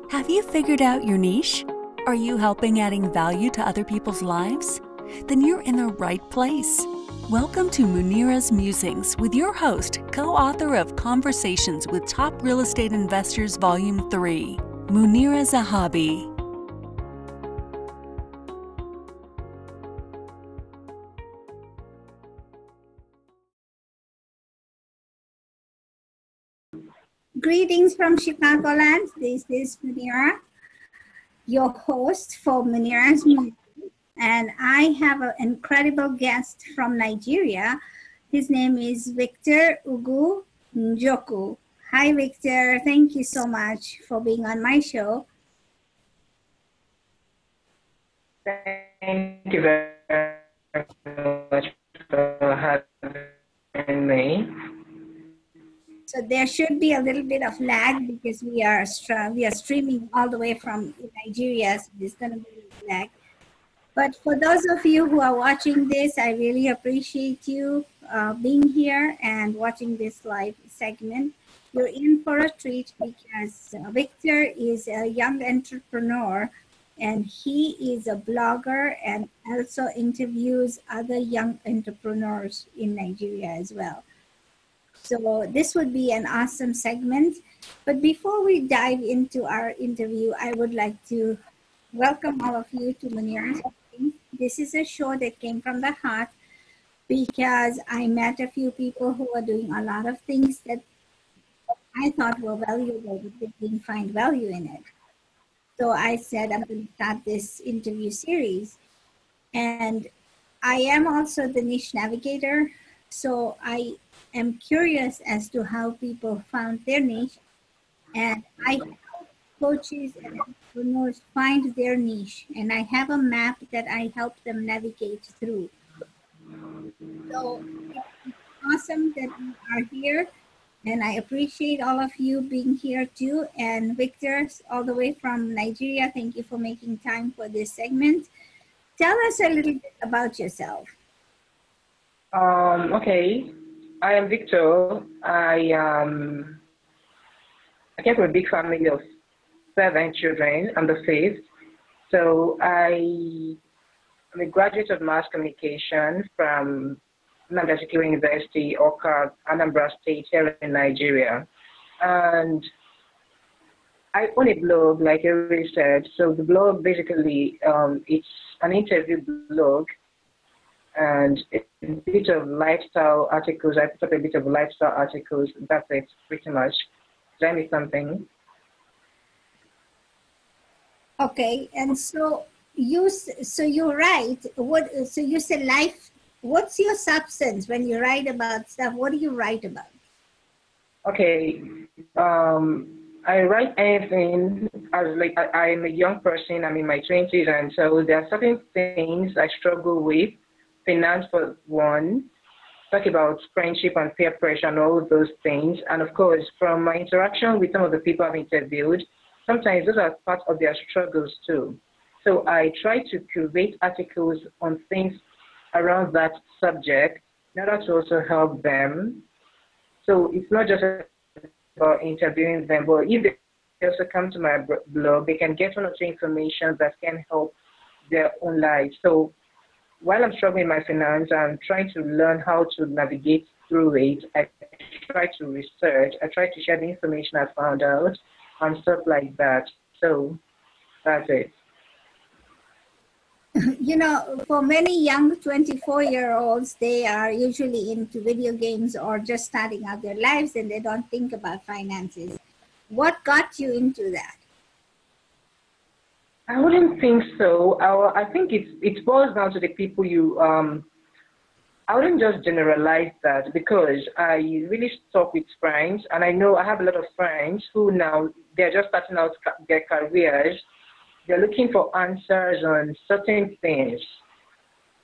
Have you figured out your niche? Are you helping adding value to other people's lives? Then you're in the right place. Welcome to Munira's Musings with your host, co-author of Conversations with Top Real Estate Investors Volume 3, Munira Zahabi. Greetings from Chicagoland. This is Munira, your host for Munira's Musings. And I have an incredible guest from Nigeria. His name is Victor Ugoo Njoku. Hi, Victor. Thank you so much for being on my show. Thank you very much for having me. So there should be a little bit of lag because we are streaming all the way from Nigeria, so there's going to be a lag. But for those of you who are watching this, I really appreciate you being here and watching this live segment. You're in for a treat because Victor is a young entrepreneur and he is a blogger and also interviews other young entrepreneurs in Nigeria as well. So this would be an awesome segment. But before we dive into our interview, I would like to welcome all of you to Munira's Musings. This is a show that came from the heart because I met a few people who are doing a lot of things that I thought were valuable, but they didn't find value in it. So I said, I'm going to start this interview series. And I am also the niche navigator. So I am curious as to how people found their niche. And I help coaches and entrepreneurs find their niche. And I have a map that I help them navigate through. So it's awesome that you are here. And I appreciate all of you being here too. And Victor, all the way from Nigeria, thank you for making time for this segment. Tell us a little bit about yourself. Okay, I am Victor. I came from a big family of 7 children. I'm the fifth. So I'm a graduate of mass communication from Nnamdi University, Oka, Anambra State, here in Nigeria. And I own a blog, like I already said. So the blog basically, it's an interview blog. And a bit of lifestyle articles. I put up a bit of lifestyle articles. That's it, pretty much. Tell me something. Okay, and so you write. So you say life. What's your substance when you write about stuff? What do you write about? Okay, I write anything. I'm a young person. I'm in my 20s, and so there are certain things I struggle with. Finance for one, talk about friendship and peer pressure and all of those things. And of course, from my interaction with some of the people I've interviewed, sometimes those are part of their struggles too. So I try to curate articles on things around that subject in order to also help them. So it's not just about interviewing them, but if they also come to my blog, they can get one or two information that can help their own lives. So while I'm struggling with my finance, I'm trying to learn how to navigate through it. I try to research. I try to share the information I found out and stuff like that. So that's it. You know, for many young 24-year-olds, they are usually into video games or just starting out their lives and they don't think about finances. What got you into that? I wouldn't think so. I think it boils down to the people you, I wouldn't just generalize that because I really talk with friends and I know I have a lot of friends who now, they're just starting out their careers. They're looking for answers on certain things.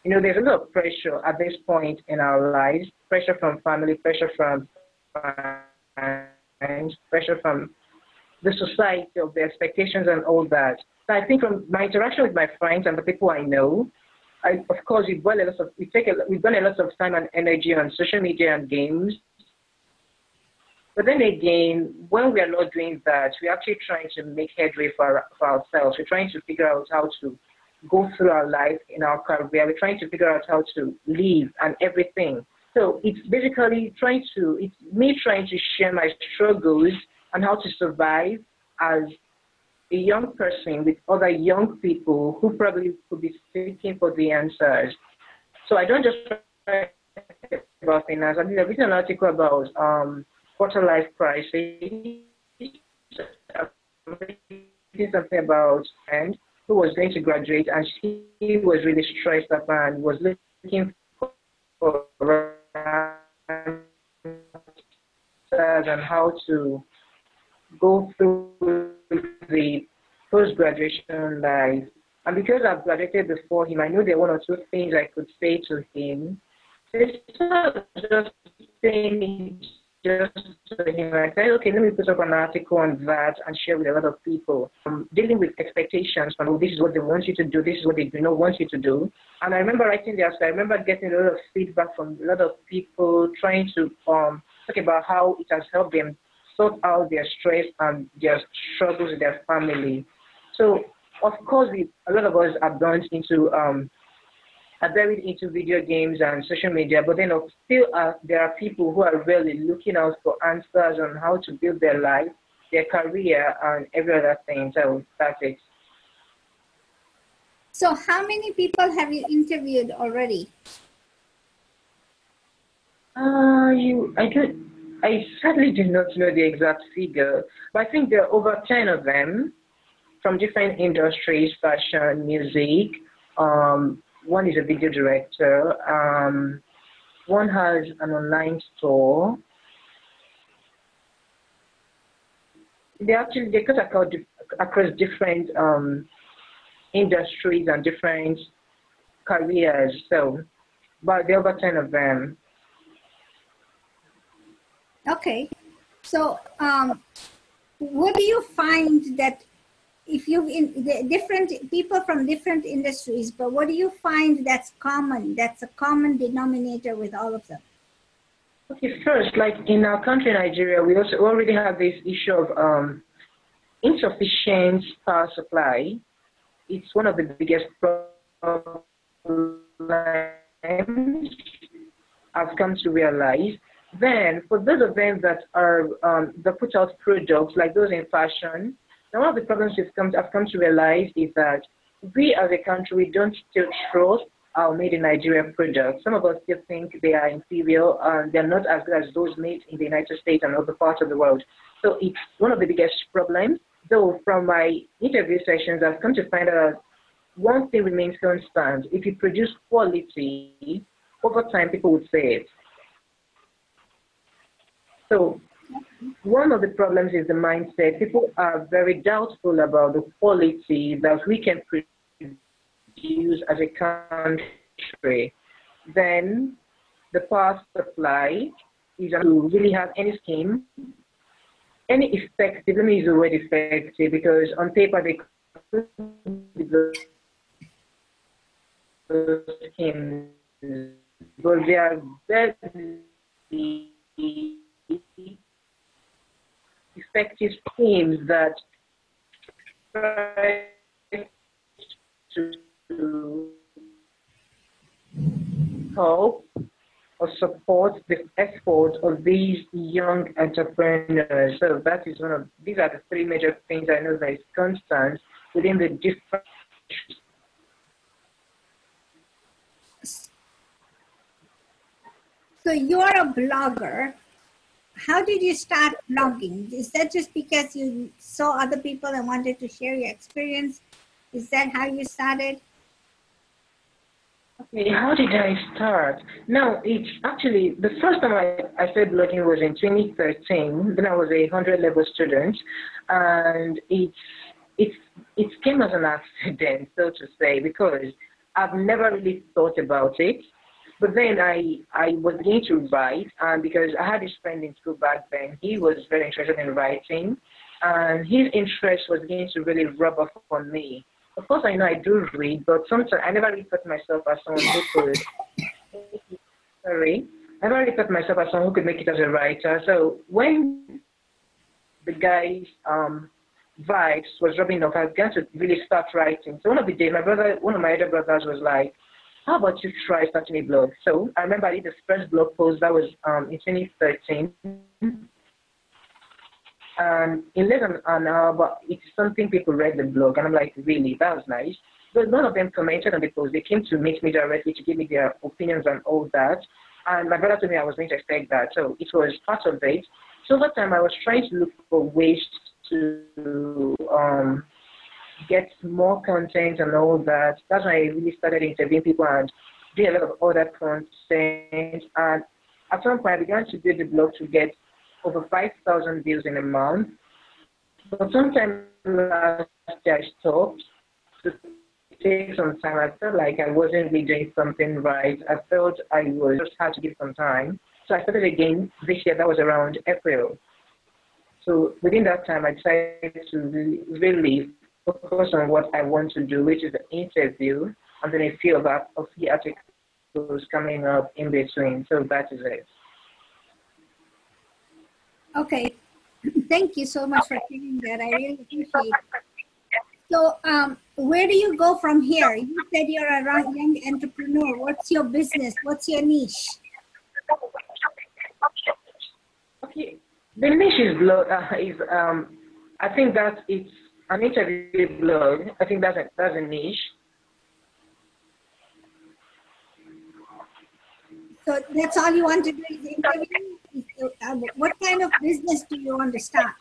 You know, there's a lot of pressure at this point in our lives, pressure from family, pressure from friends, pressure from the society of the expectations and all that. So I think from my interaction with my friends and the people I know, of course, we've done a lot of time and energy on social media and games. But then again, when we are not doing that, we're actually trying to make headway for ourselves. We're trying to figure out how to go through our life in our career. We're trying to figure out how to live and everything. So it's basically it's me trying to share my struggles and how to survive as a young person with other young people who probably could be seeking for the answers. So I don't just write about finance. I did an article about quarter life crisis. Something about and who was going to graduate and she was really stressed up and was looking for answers and how to go through the post-graduation life. And because I've graduated before him, I knew there were one or two things I could say to him. Instead of just saying just to him, I said, okay, let me put up an article on that and share with a lot of people. Dealing with expectations from, oh, this is what they want you to do, this is what they do not want you to do. And I remember writing the article, I remember getting a lot of feedback from a lot of people trying to talk about how it has helped them sort out their stress and their struggles with their family. So, of course, a lot of us are burned into, are buried into video games and social media, but then still there are people who are really looking out for answers on how to build their life, their career, and every other thing. So that's it. So how many people have you interviewed already? I sadly do not know the exact figure, but I think there are over 10 of them from different industries, fashion, music. One is a video director. One has an online store. They cut across different industries and different careers. So, but there are over 10 of them. Okay. So, what do you find that if you've different people from different industries, but what do you find that's common, that's a common denominator with all of them? Okay, first, like in our country, Nigeria, we also already have this issue of insufficient power supply. It's one of the biggest problems I've come to realize. Then, for those of them that are that put out products like those in fashion, now one of the problems I've come to realize is that we as a country, we don't still trust our made in Nigeria products. Some of us still think they are inferior and they're not as good as those made in the United States and other parts of the world. So it's one of the biggest problems. Though from my interview sessions, I've come to find out one thing remains constant. If you produce quality, over time people would say it. So one of the problems is the mindset. People are very doubtful about the quality that we can produce as a country. Then the power supply is to really have any scheme, any effective, let me use the word effective, because on paper they could be those schemes, but they are very effective schemes that try to help or support the effort of these young entrepreneurs. So that is these are the three major things I know that is constant within the different. So you're a blogger. How did you start blogging? Is that just because you saw other people and wanted to share your experience? Is that how you started? Okay, how did I start? No, it's actually, the first time I started blogging was in 2013. Then I was a 100-level student. And it came as an accident, so to say, because I've never really thought about it. But then I was beginning to write, and because I had this friend in school back then, he was very interested in writing, and his interest was beginning to really rub off on me. Of course, I know I do read, but sometimes I never really thought myself as someone who could. Sorry. I never really thought myself as someone who could make it as a writer. So when the guy's vibes was rubbing off, I began to really start writing. So one of the days, one of my other brothers was like, how about you try starting a blog? So I remember I did the first blog post that was in 2013. And in less than an hour, but it's something people read the blog. And I'm like, really? That was nice. But none of them commented on the post. They came to meet me directly to give me their opinions and all that. And my brother told me I was going to expect that. So it was part of it. So over time, I was trying to look for ways to get more content and all that. That's when I really started interviewing people and doing a lot of other content. And at some point, I began to build the blog to get over 5,000 views in a month. But sometime last year, I stopped to take some time. I felt like I wasn't really doing something right. I felt I was just had to give some time. So I started again this year. That was around April. So within that time, I decided to really focus on what I want to do, which is the interview, and then a few of the articles coming up in between. So that is it. Okay, thank you so much for sharing that. I really appreciate it. So where do you go from here? You said you're a young entrepreneur. What's your business? What's your niche? Okay, the niche is blog. I think that it's an interview blog. I think that's a niche. So that's all you want to do is interview? What kind of business do you want to start?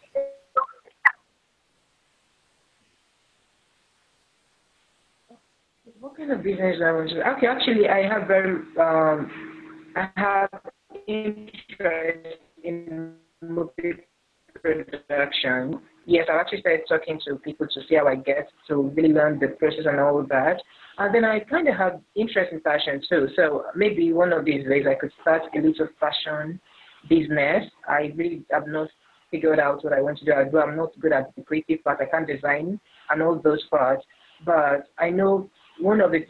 What kind of business do I want to? Okay, actually, I have interest in movie production. Yes, I've actually started talking to people to see how I get to really learn the process and all that. And then I kind of have interest in fashion too. So maybe one of these days I could start a little fashion business. I really have not figured out what I want to do. Although I'm not good at the creative part, I can't design and all those parts. But I know one of the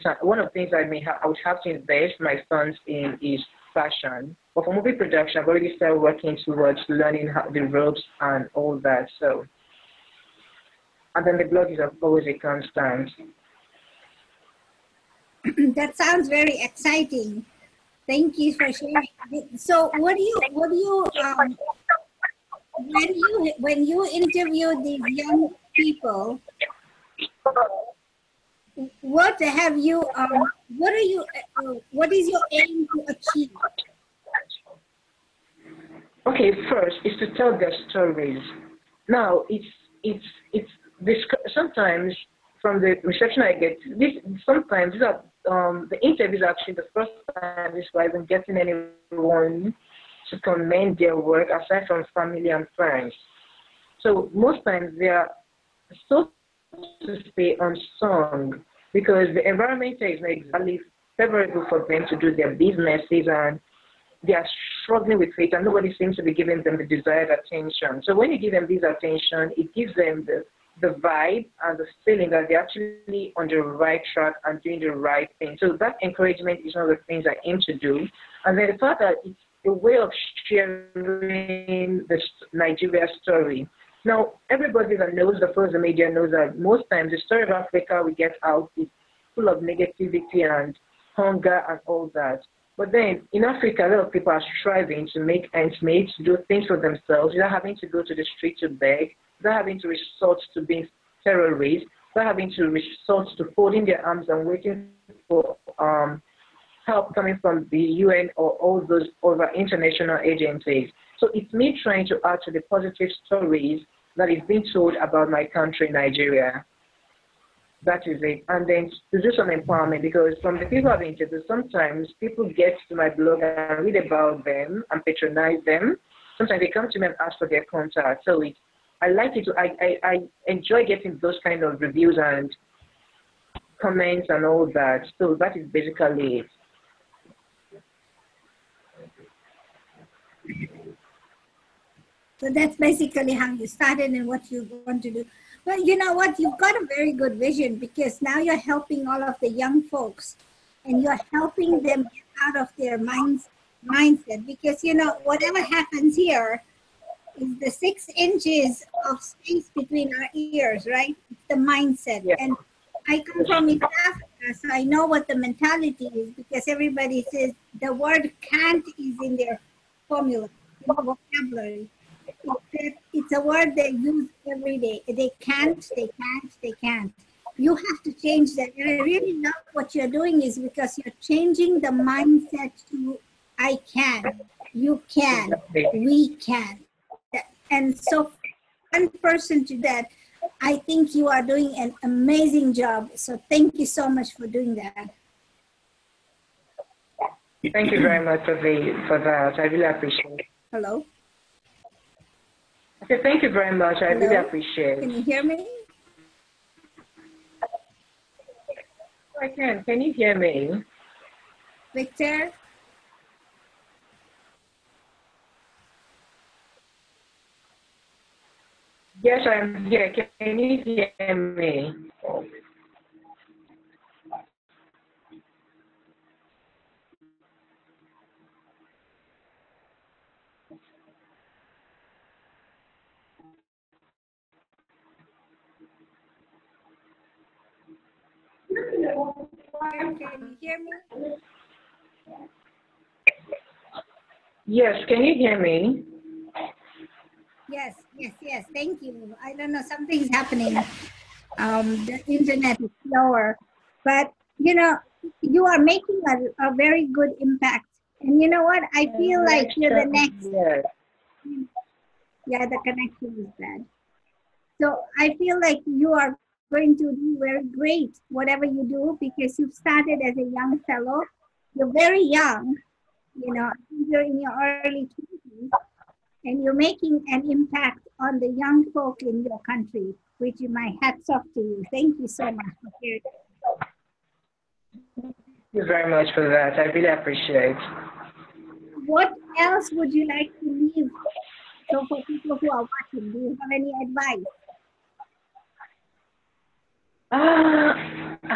things I would have to invest my funds in is fashion. But for movie production, I've already started working towards learning the ropes and all that. So, and then the blog is always a constant. That sounds very exciting. Thank you for sharing. So, when you interview these young people, what is your aim to achieve? Okay, first is to tell their stories. Now, it's sometimes from the reception I get, sometimes these are the interviews are actually the first time this why I'm getting anyone to commend their work aside from family and friends. So most times they are so to say unsung because the environment is not exactly favorable for them to do their businesses and they are struggling with it and nobody seems to be giving them the desired attention. So when you give them this attention, it gives them the vibe and the feeling that they're actually on the right track and doing the right thing. So that encouragement is one of the things I aim to do. And then the fact that it's a way of sharing the Nigeria story. Now, everybody that knows the media knows that most times the story of Africa we get out is full of negativity and hunger and all that. But then in Africa, a lot of people are striving to make ends meet, to do things for themselves, without having to go to the street to beg, without having to resort to being terrorists, without having to resort to folding their arms and waiting for help coming from the UN or all those other international agencies. So it's me trying to add to the positive stories that is being told about my country, Nigeria. That is it. And then to do some empowerment, because from the people I've interviewed, sometimes people get to my blog and read about them and patronize them. Sometimes they come to me and ask for their contact. So I like it. I enjoy getting those kind of reviews and comments and all that. So that is basically it. So that's basically how you started and what you want to do. Well, you know what? You've got a very good vision because now you're helping all of the young folks and you're helping them get out of their minds, mindset, because whatever happens here is the 6 inches of space between our ears, right? It's the mindset. Yeah. And I come from East Africa, so I know what the mentality is, because everybody says the word can't is in their formula, vocabulary. It's a word they use every day. They can't, they can't, they can't. You have to change that. And I really love what you're doing, is because you're changing the mindset to I can, you can, we can. And so one person to that, I think you are doing an amazing job. So thank you so much for doing that. Thank you very much for that. I really appreciate it. Hello? Okay, thank you very much. I really appreciate it. Can you hear me? I can. Can you hear me? Victor? Yes, I'm here. Can you hear me? Can you hear me? Yes, can you hear me? Yes, yes, yes. Thank you. I don't know, something's happening. The internet is slower, but you are making a very good impact. And you know what? I feel like you're the next. Yes. Yeah, the connection is bad. So I feel like you are going to do very great, whatever you do, because you've started as a young fellow. You're very young, I think you're in your early 20s, and you're making an impact on the young folk in your country, which is my hats off to you. Thank you so much for sharing. Thank you very much for that. I really appreciate it. What else would you like to leave? So for people who are watching, do you have any advice?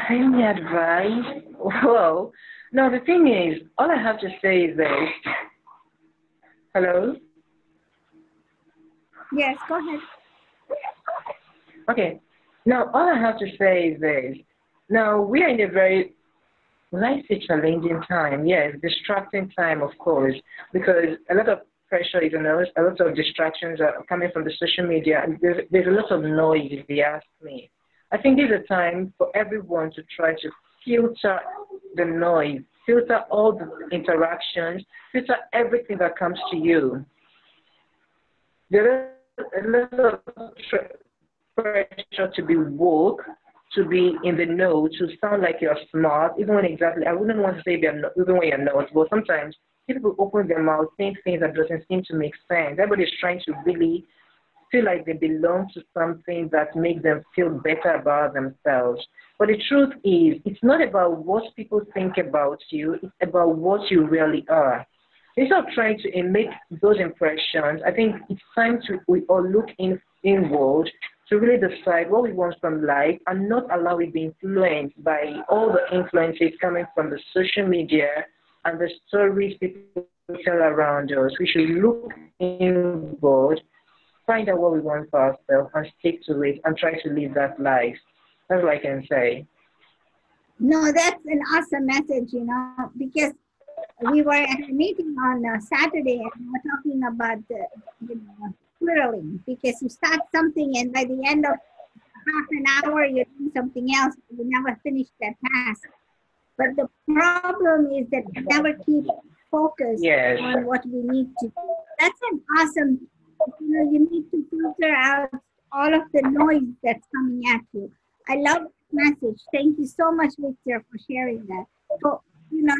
Any advice? Well, no, the thing is, all I have to say is this. Hello? Yes, go ahead. Okay. Now, all I have to say is this. Now, we are in a very, let's say, challenging time. Yes, distracting time, of course, because a lot of pressure is on us, a lot of distractions are coming from the social media, and there's a lot of noise, if you ask me. I think there's a time for everyone to try to filter the noise, filter all the interactions, filter everything that comes to you. There is a lot of pressure to be woke, to be in the know, to sound like you're smart, even when exactly, I wouldn't want to say they're not, even when you're not, but sometimes people open their mouth, saying things that doesn't seem to make sense. Everybody's trying to really feel like they belong to something that makes them feel better about themselves. But the truth is, it's not about what people think about you, it's about what you really are. Instead of trying to emit those impressions, I think it's time to we all look inward to really decide what we want from life and not allow it be influenced by all the influences coming from the social media and the stories people tell around us. We should look inward, find out what we want for ourselves and stick to it and try to live that life. That's what I can say. No, that's an awesome message, because we were at a meeting on Saturday, and we were talking about the swirling, because you start something and by the end of half an hour you're doing something else, you never finish that task. But the problem is that we never keep focused on what we need to do. That's an awesome, you need to filter out all of the noise that's coming at you. I love the message. Thank you so much, Victor, for sharing that. So,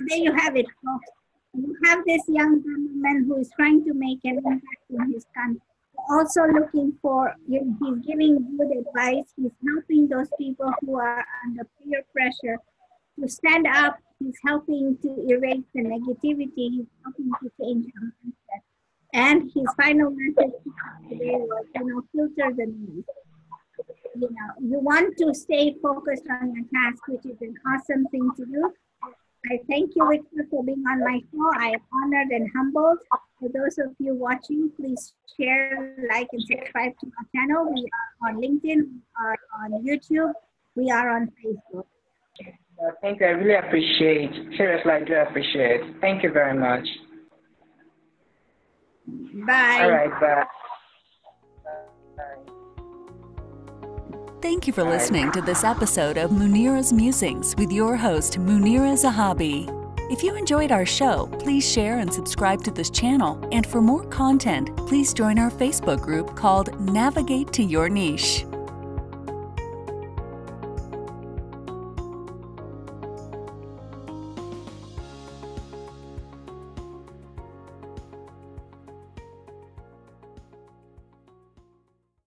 there you have it, folks. You have this young gentleman who is trying to make an impact in his country. Also looking for, he's giving good advice. He's helping those people who are under peer pressure to stand up. He's helping to erase the negativity. He's helping to change the mindset. And his final message today was, filter the noise. You want to stay focused on your task, which is an awesome thing to do. I thank you, Victor, for being on my show. I am honored and humbled. For those of you watching, please share, like, and subscribe to our channel. We are on LinkedIn, we are on YouTube, we are on Facebook. Thank you. I really appreciate. Seriously, I do appreciate. Thank you very much. Bye. All right, bye. Thank you for listening to this episode of Munira's Musings with your host, Munira Zahabi. If you enjoyed our show, please share and subscribe to this channel. And for more content, please join our Facebook group called Navigate to Your Niche.